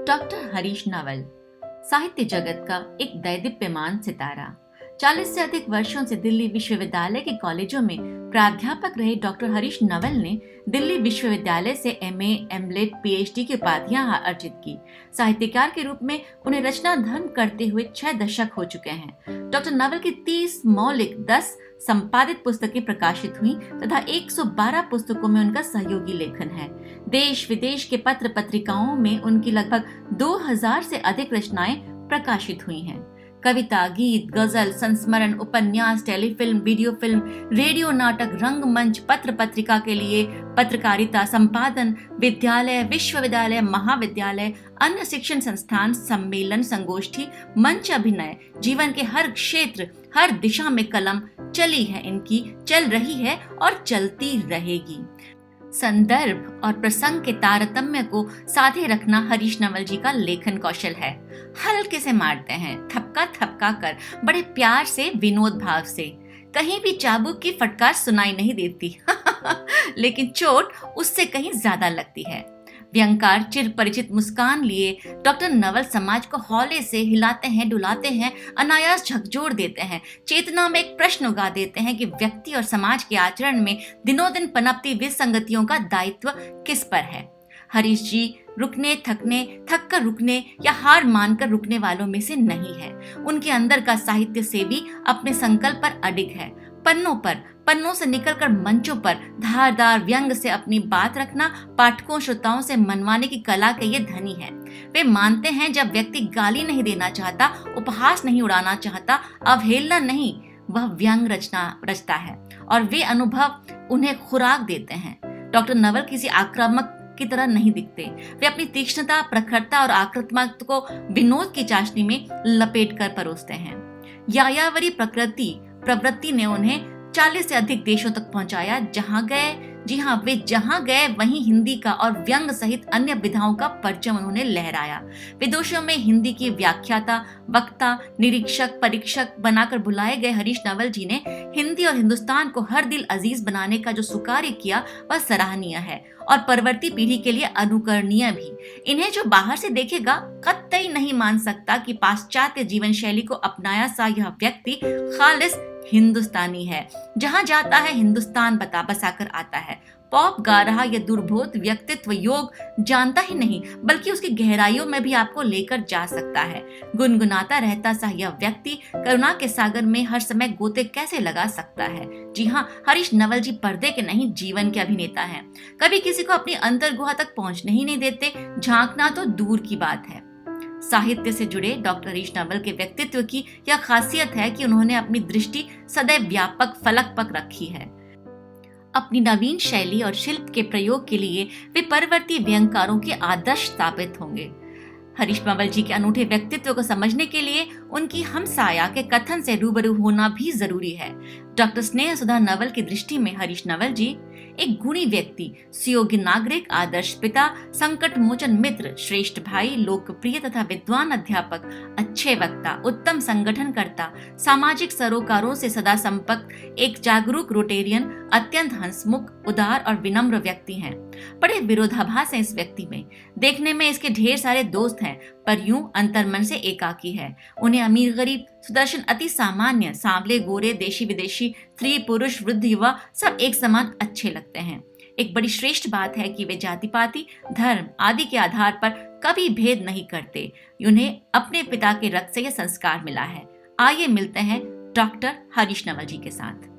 Doctor Harish Naval साहित्य जगत का एक दैदीप्यमान सितारा। 40 से अधिक वर्षों से दिल्ली विश्वविद्यालय के कॉलेजों में प्राध्यापक रहे डॉक्टर हरीश नवल ने दिल्ली विश्वविद्यालय से एमए, एमलेट, पीएचडी की उपाधियां अर्जित की। साहित्यकार के रूप में उन्हें रचना धर्म करते हुए 6 दशक हो चुके हैं। डॉक्टर नवल की 30 मौलिक, 10 संपादित पुस्तकें प्रकाशित हुई तथा 112 पुस्तकों में उनका सहयोगी लेखन है। देश विदेश के पत्र पत्रिकाओं में उनकी लगभग 2000 से अधिक रचनाएं प्रकाशित हुई हैं। कविता, गीत, गजल, संस्मरण, उपन्यास, टेलीफिल्म, वीडियो फिल्म, रेडियो नाटक, रंगमंच, पत्र पत्रिका के लिए पत्रकारिता, संपादन, विद्यालय, विश्वविद्यालय, महाविद्यालय, अन्य शिक्षण संस्थान, सम्मेलन, संगोष्ठी, मंच अभिनय, जीवन के हर क्षेत्र, हर दिशा में कलम चली है इनकी, चल रही है और चलती रहेगी। संदर्भ और प्रसंग के तारतम्य को साधे रखना हरीश नवल जी का लेखन कौशल है। हल्के से मारते हैं, थपका थपका कर, बड़े प्यार से, विनोद भाव से। कहीं भी चाबुक की फटकार सुनाई नहीं देती लेकिन चोट उससे कहीं ज्यादा लगती है। व्यंकार, चिर परिचित मुस्कान लिए डॉक्टर नवल समाज को हौले से हिलाते हैं, डुलाते हैं, अनायास झकझोर देते हैं, चेतना में एक प्रश्न उगा देते हैं कि व्यक्ति और समाज के आचरण में दिनों दिन पनपती विसंगतियों का दायित्व किस पर है। हरीश जी रुकने, थकने, थक कर रुकने या हार मानकर रुकने वालों में से नहीं है। उनके अंदर का साहित्य सेवी अपने संकल्प पर अडिग है। पन्नों से निकलकर मंचों पर धारदार व्यंग से अपनी बात रखना, पाठकों श्रोताओं से मनवाने की कला के ये धनी है। वे मानते हैं जब व्यक्ति गाली नहीं देना चाहता, उपहास नहीं उड़ाना चाहता, अवहेलना नहीं, वह व्यंग रचता है और वे अनुभव उन्हें खुराक देते हैं। डॉक्टर नवल किसी आक्रामक की तरह नहीं दिखते। वे अपनी तीक्ष्णता, प्रखरता और आक्रामकता को विनोद की चाशनी में लपेट कर परोसते हैं। यायावरी प्रवृत्ति ने उन्हें 40 से अधिक देशों तक पहुंचाया। वे जहां गए वहीं हिंदी का और व्यंग सहित अन्य विधाओं का परचम उन्होंने लहराया। विदेशों में हिंदी की व्याख्याता, वक्ता, निरीक्षक, परीक्षक बनाकर बुलाए गए हरीश नवल जी ने हिंदी और हिंदुस्तान को हर दिल अजीज बनाने का जो सुकार्य किया वह सराहनीय है और परवर्ती पीढ़ी के लिए अनुकरणीय भी। इन्हें जो बाहर से देखेगा कतई नहीं मान सकता कि पाश्चात्य जीवन शैली को अपनाया सा यह व्यक्ति खालिस हिंदुस्तानी है। जहां जाता है हिंदुस्तान बसाकर आता है। पॉप गा रहा यह दुर्बोध व्यक्तित्व योग जानता ही नहीं बल्कि उसकी गहराइयों में भी आपको लेकर जा सकता है। गुनगुनाता रहता सा यह व्यक्ति करुणा के सागर में हर समय गोते कैसे लगा सकता है। जी हाँ, हरीश नवल जी पर्दे के नहीं जीवन के अभिनेता हैं। कभी किसी को अपनी अंतर्गुहा तक पहुंचने ही नहीं देते, झांकना तो दूर की बात है। साहित्य से जुड़े डॉक्टर हरीश नवल के व्यक्तित्व की यह खासियत है कि उन्होंने अपनी दृष्टि सदैव व्यापक फलक पर रखी है। अपनी नवीन शैली और शिल्प के प्रयोग के लिए वे परवर्ती व्यंगकारों के आदर्श स्थापित होंगे। हरीश नवल जी के अनूठे व्यक्तित्व को समझने के लिए उनकी हमसाया के कथन से रूबरू होना भी जरूरी है। डॉक्टर स्नेह सुधा नवल की दृष्टि में हरीश नवल जी एक गुणी व्यक्ति, सुयोग्य नागरिक, आदर्श पिता, संकट मोचन मित्र, श्रेष्ठ भाई, लोकप्रिय तथा विद्वान अध्यापक, अच्छे वक्ता, उत्तम संगठनकर्ता, सामाजिक सरोकारों से सदा संपर्क, एक जागरूक रोटेरियन, अत्यंत हंसमुख, उदार और विनम्र व्यक्ति हैं। बड़े विरोधाभास हैं इस व्यक्ति में। देखने में इसके ढेर सारे दोस्त हैं पर यूं अंतर्मन से एकाकी है। उन्हें अमीर गरीब, सुदर्शन अति सामान्य, सांवले गोरे, देशी विदेशी, स्त्री पुरुष, वृद्ध युवा सब एक समान अच्छे लगते हैं। एक बड़ी श्रेष्ठ बात है कि वे जाति पाति, धर्म आदि के आधार पर कभी भेद नहीं करते। उन्हें अपने पिता के रक्त से यह संस्कार मिला है। आइए मिलते हैं डॉक्टर हरीश नवल जी के साथ।